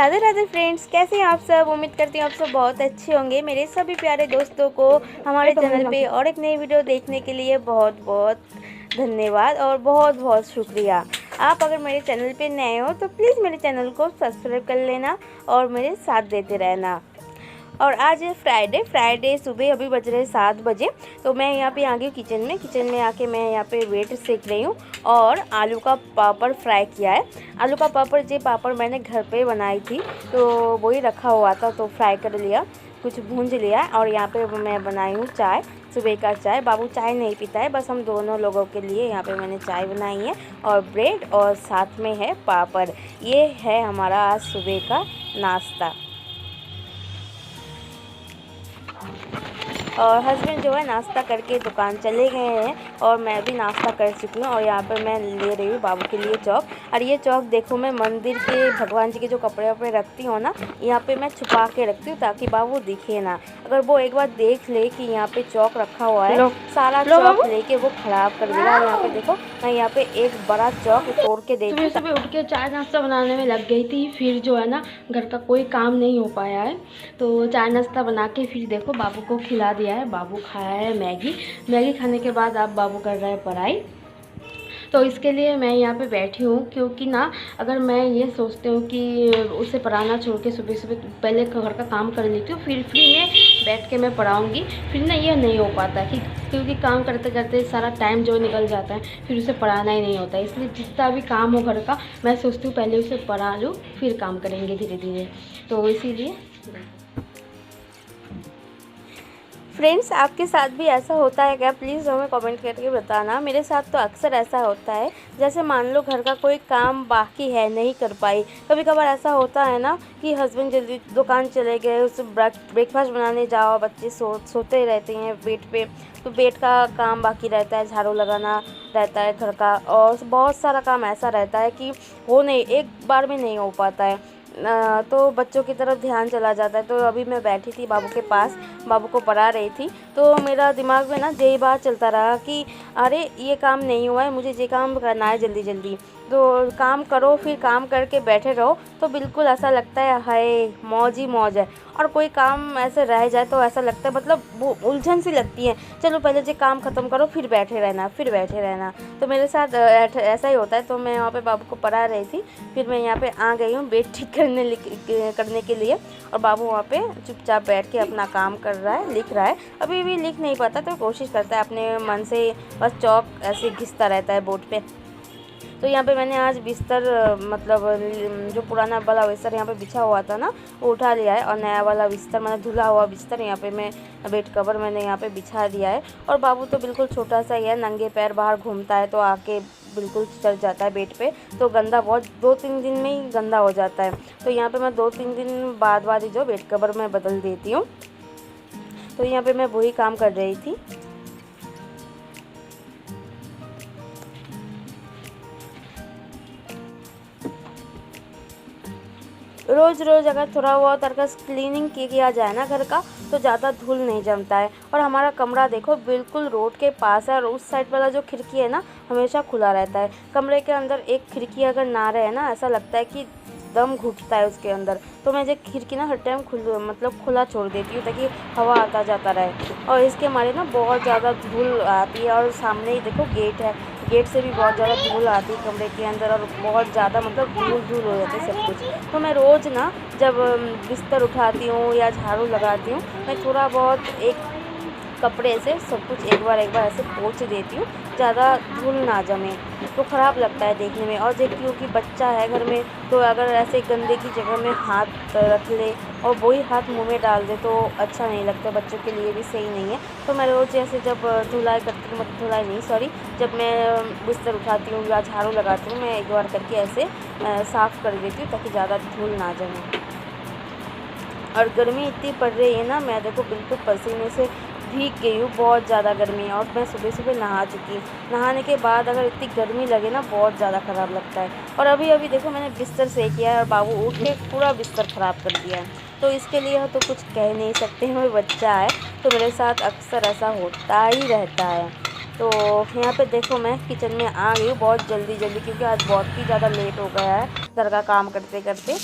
Radhe Radhe friends, कैसे हैं आप सब। उम्मीद करती हूँ आप सब बहुत अच्छे होंगे। मेरे सभी प्यारे दोस्तों को हमारे चैनल पे और एक नई वीडियो देखने के लिए बहुत बहुत धन्यवाद और बहुत बहुत शुक्रिया। आप अगर मेरे चैनल पे नए हो तो प्लीज़ मेरे चैनल को सब्सक्राइब कर लेना और मेरे साथ देते रहना। और आज है फ्राइडे सुबह अभी बज रहे 7 बजे। तो मैं यहाँ पे आ गई हूँ किचन में आके मैं यहाँ पे वेट सेक रही हूँ और आलू का पापड़ फ्राई किया है। आलू का पापड़ जो पापड़ मैंने घर पे बनाई थी तो वही रखा हुआ था तो फ्राई कर लिया, कुछ भूंज लिया। और यहाँ पे मैं बनाई हूँ चाय, सुबह का चाय। बाबू चाय नहीं पीता है, बस हम दोनों लोगों के लिए यहाँ पे मैंने चाय बनाई है और ब्रेड और साथ में है पापड़। ये है हमारा आज सुबह का नाश्ता। और हस्बैंड जो है नाश्ता करके दुकान चले गए हैं और मैं भी नाश्ता कर चुकी हूँ। और यहाँ पर मैं ले रही हूँ बाबू के लिए चौक। और ये चौक देखो, मैं मंदिर के भगवान जी के जो कपड़े वपड़े रखती हूँ ना, यहाँ पे मैं छुपा के रखती हूँ ताकि बाबू दिखे ना। अगर वो एक बार देख ले कि यहाँ पे चौक रखा हुआ है, सारा चौक लेके वो खराब कर देगा। यहाँ पे देखो, मैं यहाँ पे एक बड़ा चौक तोड़ के देती हूँ। सुबह उठ के चाय नाश्ता बनाने में लग गई थी, फिर जो है ना घर का कोई काम नहीं हो पाया है तो चाय नाश्ता बना के फिर देखो बाबू को खिला दिया है। बाबू खाया है मैगी खाने के बाद अब बाबू कर रहा है पढ़ाई। तो इसके लिए मैं यहाँ पे बैठी हूँ क्योंकि ना अगर मैं ये सोचती हूँ कि उसे पढ़ाना छोड़ के सुबह सुबह पहले घर का काम कर लेती हूँ फिर फ्री में बैठ के मैं पढ़ाऊँगी, फिर ना ये नहीं हो पाता कि क्योंकि काम करते करते सारा टाइम जो निकल जाता है फिर उसे पढ़ाना ही नहीं होता। इसलिए जितना भी काम हो घर का मैं सोचती हूँ पहले उसे पढ़ा लूँ फिर काम करेंगे धीरे धीरे। तो इसीलिए फ्रेंड्स, आपके साथ भी ऐसा होता है क्या? प्लीज़ हमें कमेंट करके बताना। मेरे साथ तो अक्सर ऐसा होता है, जैसे मान लो घर का कोई काम बाकी है, नहीं कर पाई। कभी कभार ऐसा होता है ना कि हस्बैंड जल्दी दुकान चले गए, उसे ब्रेकफास्ट बनाने जाओ, बच्चे सोते रहते हैं बेड पे, तो बेड का काम बाकी रहता है, झाड़ू लगाना रहता है घर का, और बहुत सारा काम ऐसा रहता है कि वो नहीं, एक बार में नहीं हो पाता है। तो बच्चों की तरफ ध्यान चला जाता है। तो अभी मैं बैठी थी बाबू के पास, बाबू को पढ़ा रही थी, तो मेरा दिमाग में ना यही बात चलता रहा कि अरे ये काम नहीं हुआ है, मुझे ये काम करना है जल्दी जल्दी। तो काम करो, फिर काम करके बैठे रहो तो बिल्कुल ऐसा लगता है हाय मौज ही मौज है। और कोई काम ऐसे रह जाए तो ऐसा लगता है, मतलब वो उलझन सी लगती है, चलो पहले ये काम ख़त्म करो फिर बैठे रहना। तो मेरे साथ ऐसा ही होता है। तो मैं वहाँ पे बाबू को पढ़ा रही थी, फिर मैं यहाँ पे आ गई हूँ बेड ठीक करने के लिए। और बाबू वहाँ पे चुपचाप बैठ के अपना काम कर रहा है, लिख रहा है। अभी भी लिख नहीं पाता तो कोशिश करता है अपने मन से, बस चौक ऐसे घिसता रहता है बोर्ड पे। तो यहाँ पे मैंने आज बिस्तर, मतलब जो पुराना वाला बिस्तर यहाँ पे बिछा हुआ था ना, वो उठा लिया है और नया वाला बिस्तर, मैंने धुला हुआ बिस्तर यहाँ पे मैं बेड कवर मैंने यहाँ पे बिछा दिया है। और बाबू तो बिल्कुल छोटा सा ही है, नंगे पैर बाहर घूमता है तो आके बिल्कुल चढ़ जाता है बेड पे, तो गंदा बहुत 2-3 दिन में ही गंदा हो जाता है। तो यहाँ पे मैं 2-3 दिन बाद ही जो बेड कवर मैं बदल देती हूँ। तो यहाँ पे मैं वही काम कर रही थी। रोज़ रोज़ अगर थोड़ा बहुत तरकस क्लीनिंग किया जाए ना घर का तो ज़्यादा धूल नहीं जमता है। और हमारा कमरा देखो बिल्कुल रोड के पास है और उस साइड वाला जो खिड़की है ना हमेशा खुला रहता है। कमरे के अंदर एक खिड़की अगर ना रहे ना, ऐसा लगता है कि दम घुटता है उसके अंदर। तो मैं जो खिड़की ना हर टाइम खुला छोड़ देती हूँ ताकि हवा आता जाता रहे। और इसके हमारे ना बहुत ज़्यादा धूल आती है। और सामने ही देखो गेट है, गेट से भी बहुत ज़्यादा धूल आती है कमरे के अंदर, और बहुत ज़्यादा मतलब धूल हो जाती है सब कुछ। तो मैं रोज़ ना जब बिस्तर उठाती हूँ या झाड़ू लगाती हूँ, मैं थोड़ा बहुत एक कपड़े से सब कुछ एक बार ऐसे पोंछ देती हूँ, ज़्यादा धूल ना जमे, तो ख़राब लगता है देखने में। और क्योंकि बच्चा है घर में, तो अगर ऐसे गंदे की जगह में हाथ रख ले और वही हाथ मुंह में डाल दे तो अच्छा नहीं लगता, बच्चों के लिए भी सही नहीं है। तो मैं रोज़ ऐसे जब धुलाई करती हूँ, मतलब धुलाई नहीं सॉरी, जब मैं बिस्तर उठाती हूँ या झाड़ू लगाती हूँ, मैं एक बार करके ऐसे साफ़ कर देती हूँ ताकि ज़्यादा धूल ना जमे। और गर्मी इतनी पड़ रही है ना, मैं देखो बिल्कुल पसीने से भीग गई हूँ, बहुत ज़्यादा गर्मी है। और मैं सुबह सुबह नहा चुकी हूँ, नहाने के बाद अगर इतनी गर्मी लगे ना बहुत ज़्यादा ख़राब लगता है। और अभी अभी देखो मैंने बिस्तर सही किया है और बाबू उठ के पूरा बिस्तर ख़राब कर दिया है। तो इसके लिए तो कुछ कह नहीं सकते हैं, बच्चा है तो मेरे साथ अक्सर ऐसा होता ही रहता है। तो यहाँ पे देखो मैं किचन में आ गई हूँ बहुत जल्दी क्योंकि आज बहुत ही ज़्यादा लेट हो गया है घर का काम करते करते।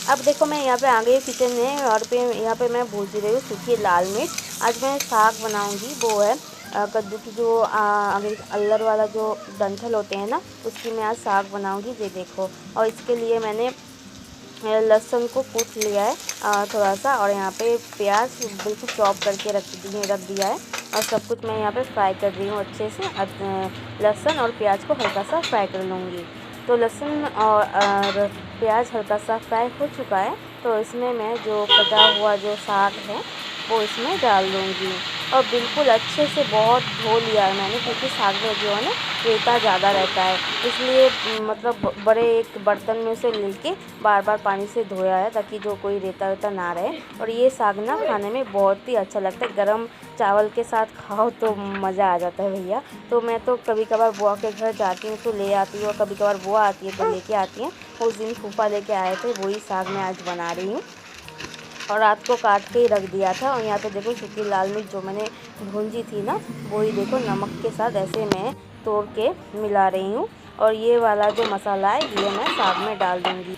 अब देखो मैं यहाँ पे आ गई किचन में और यहाँ पे मैं भूज रही हूँ सूखी लाल मिर्च। आज मैं साग बनाऊँगी, वो है कद्दू की जो अल्लर वाला जो डंठल होते हैं ना, उसकी मैं आज साग बनाऊँगी। ये देखो, और इसके लिए मैंने लहसुन को कूट लिया है थोड़ा सा, और यहाँ पे प्याज बिल्कुल चॉप करके रख दिया है, और सब कुछ मैं यहाँ पे फ्राई कर रही हूँ अच्छे से। लहसुन और प्याज को हल्का सा फ्राई कर लूँगी। तो लहसुन और प्याज हल्का सा फ्राई हो चुका है, तो इसमें मैं जो कटा हुआ जो साग है वो इसमें डाल दूँगी, और बिल्कुल अच्छे से बहुत धो लिया है मैंने, क्योंकि साग में जो है ना रेता ज़्यादा रहता है, इसलिए मतलब बड़े एक बर्तन में से लेके बार बार पानी से धोया है, ताकि जो कोई रेता वेता ना रहे। और ये साग ना खाने में बहुत ही अच्छा लगता है, गरम चावल के साथ खाओ तो मज़ा आ जाता है भैया। तो मैं तो कभी कभार बुआ के घर जाती हूँ तो ले आती हूँ, और कभी कभार बुआ आती है तो लेके आती हैं। उस दिन फूफा लेके आए थे, वही साग मैं आज बना रही हूँ, और रात को काट के ही रख दिया था। और यहाँ पे देखो सूखी लाल मिर्च जो मैंने भूंजी थी ना, वही देखो नमक के साथ ऐसे मैं तोड़ के मिला रही हूँ, और ये वाला जो मसाला है ये मैं साग में डाल दूँगी।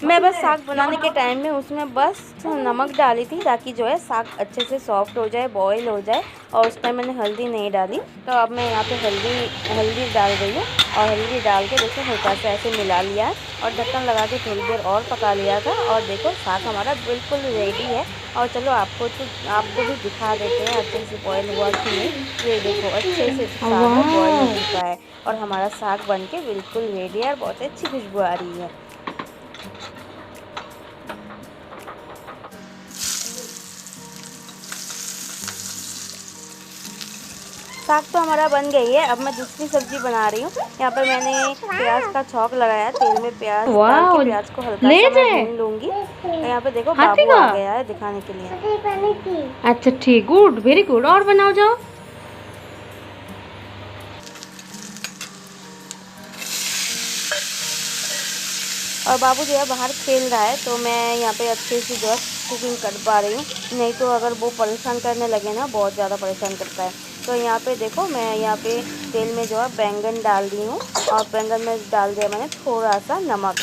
मैं बस साग बनाने के टाइम में उसमें बस नमक डाली थी, ताकि जो है साग अच्छे से सॉफ्ट हो जाए, बॉईल हो जाए, और उस टाइम मैंने हल्दी नहीं डाली। तो अब मैं यहाँ पे हल्दी डाल रही हूँ, और हल्दी डाल के देखो हल्का सा ऐसे मिला लिया है, और ढक्कन लगा के थोड़ी देर और पका लिया था। और देखो साग हमारा बिल्कुल रेडी है। और चलो आपको भी दिखा देते हैं अच्छे से बॉयल हुआ कि नहीं। ये देखो अच्छे से साग बॉयल हो चुका है, और हमारा साग बन के बिल्कुल रेडी है, और बहुत अच्छी खुशबू आ रही है। साग तो हमारा बन गई है। अब मैं दूसरी सब्जी बना रही हूँ। यहाँ पर मैंने प्याज का छौंक लगाया, तेल में प्याज डाल के प्याज को हल्का सा मैं भून लूँगी। यहाँ पे देखो बाबू आ गया है दिखाने के लिए। अच्छा ठीक, गुड, वेरी गुड। और बनाओ जाओ। और बाबू जो है बाहर खेल रहा है, तो मैं यहाँ पे अच्छे से जो है कुकिंग कर पा रही हूँ। नहीं तो अगर वो परेशान करने लगे ना, बहुत ज़्यादा परेशान करता है। तो यहाँ पे देखो मैं यहाँ पे तेल में जो है बैंगन डाल दी हूँ, और बैंगन में डाल दिया मैंने थोड़ा सा नमक,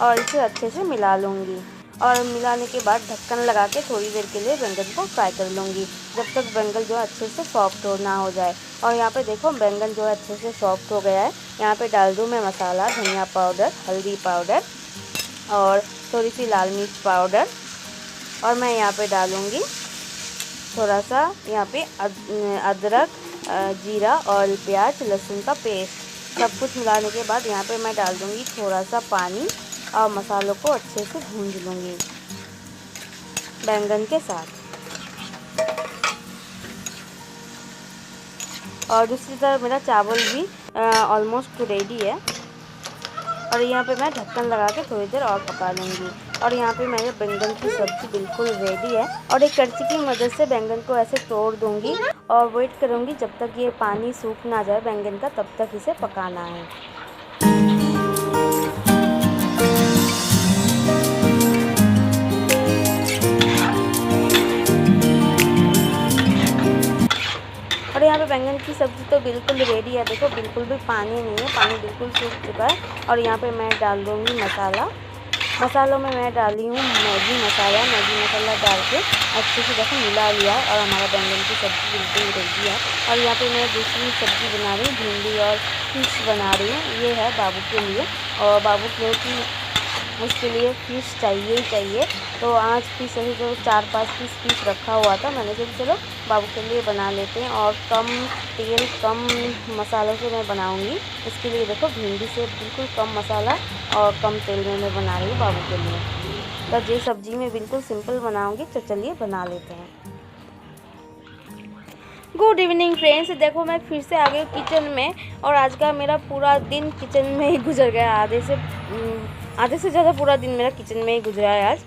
और इसे अच्छे से मिला लूँगी। और मिलाने के बाद ढक्कन लगा के थोड़ी देर के लिए बैंगन को फ्राई कर लूँगी, जब तक बैंगन जो है अच्छे से सॉफ्ट ना हो जाए। और यहाँ पे देखो बैंगन जो है अच्छे से सॉफ्ट हो गया है। यहाँ पे डाल दूँ मैं मसाला, धनिया पाउडर, हल्दी पाउडर, और थोड़ी सी लाल मिर्च पाउडर, और मैं यहाँ पे डालूँगी थोड़ा सा यहाँ पे अदरक, जीरा और प्याज लहसुन का पेस्ट। सब कुछ मिलाने के बाद यहाँ पे मैं डाल दूँगी थोड़ा सा पानी, और मसालों को अच्छे से भूंज लूँगी बैंगन के साथ। और दूसरी तरफ मेरा चावल भी ऑलमोस्ट रेडी है, और यहाँ पे मैं ढक्कन लगा के थोड़ी देर और पका लूँगी। और यहाँ पे मेरे बैंगन की सब्ज़ी बिल्कुल रेडी है, और एक करछी की मदद से बैंगन को ऐसे तोड़ दूँगी, और वेट करूँगी जब तक ये पानी सूख ना जाए बैंगन का, तब तक इसे पकाना है। और यहाँ पे बैंगन की सब्ज़ी तो बिल्कुल रेडी है। देखो बिल्कुल भी पानी नहीं है, पानी बिल्कुल सूख चुका है। और यहाँ पे मैं डाल दूँगी मसाला। मसालों में मैं डाली हूँ मैगी मसाला डाल के अच्छे से देखो मिला लिया है, और हमारा बैंगन की सब्ज़ी बिल्कुल रेडी है। और यहाँ पे मैं दूसरी सब्ज़ी बना रही हूँ, भिंडी और फिश बना रही हूँ। ये है बाबू के लिए, और बाबू क्योंकि उसके लिए फ़िश चाहिए ही चाहिए, तो आज फिश ऐसे जो 4-5 पीस रखा हुआ था, मैंने सोचा चलो बाबू के लिए बना लेते हैं, और कम तेल कम मसालों से मैं बनाऊंगी। इसके लिए देखो भिंडी से बिल्कुल कम मसाला और कम तेल में मैं बना रही हूँ बाबू के लिए। तो ये सब्ज़ी में बिल्कुल सिंपल बनाऊंगी, तो चलिए बना लेते हैं। गुड इवनिंग फ्रेंड्स, देखो मैं फिर से आ गई किचन में, और आज का मेरा पूरा दिन किचन में ही गुजर गया। आधे से ज़्यादा पूरा दिन मेरा किचन में ही गुजरा है आज।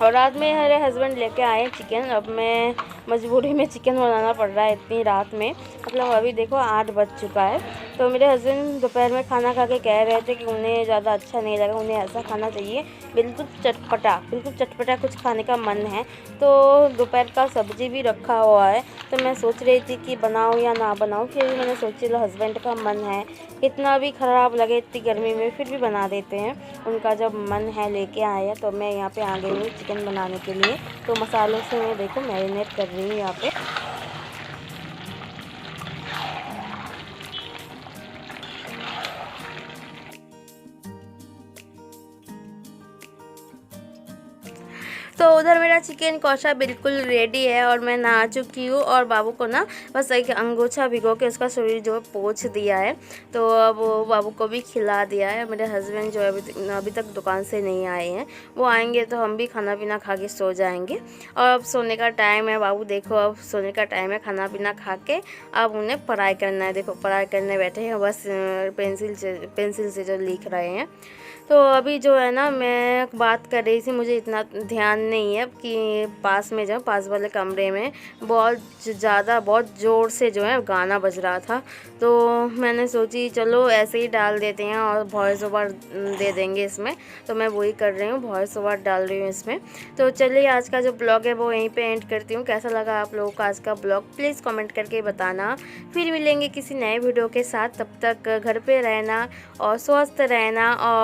और रात में मेरे हस्बैंड लेके आए चिकन। अब मैं मजबूरी में चिकन बनाना पड़ रहा है इतनी रात में। मतलब अभी देखो 8 बज चुका है। तो मेरे हस्बैंड दोपहर में खाना खा के कह रहे थे कि उन्हें ज़्यादा अच्छा नहीं लगा, उन्हें ऐसा खाना चाहिए बिल्कुल चटपटा कुछ खाने का मन है। तो दोपहर का सब्जी भी रखा हुआ है, तो मैं सोच रही थी कि बनाऊँ या ना बनाऊँ। फिर भी मैंने सोची लो हस्बैंड का मन है, कितना भी ख़राब लगे इतनी गर्मी में फिर भी बना देते हैं। उनका जब मन है लेके आया, तो मैं यहाँ पे आ गई हूँ चिकन बनाने के लिए। तो मसालों से मैं देखो मैरिनेट कर रही हूँ यहाँ पे। तो उधर मेरा चिकन कौशा बिल्कुल रेडी है और मैं नहा चुकी हूँ और बाबू को ना बस एक अंगोछा भिगो के उसका शरीर जो है पोंछ दिया है। तो अब वो बाबू को भी खिला दिया है। मेरे हस्बैंड जो है अभी तक दुकान से नहीं आए हैं, वो आएंगे तो हम भी खाना पीना खा के सो जाएंगे। और अब सोने का टाइम है। बाबू देखो अब सोने का टाइम है, खाना पीना खा के अब उन्हें पढ़ाई करना है। देखो पढ़ाई करने बैठे हैं, बस पेंसिल से जो लिख रहे हैं। तो अभी जो है ना मैं बात कर रही थी, मुझे इतना ध्यान नहीं है कि पास में जो पास वाले कमरे में बहुत ज़ोर से जो है गाना बज रहा था। तो मैंने सोची चलो ऐसे ही डाल देते हैं और वॉइस ओवर दे देंगे इसमें। तो मैं वही कर रही हूँ, वॉइस ओवर डाल रही हूँ इसमें। तो चलिए आज का जो ब्लॉग है वो यहीं पे एंड करती हूँ। कैसा लगा आप लोगों का आज का ब्लॉग प्लीज़ कमेंट करके बताना। फिर मिलेंगे किसी नए वीडियो के साथ, तब तक घर पे रहना और स्वस्थ रहना और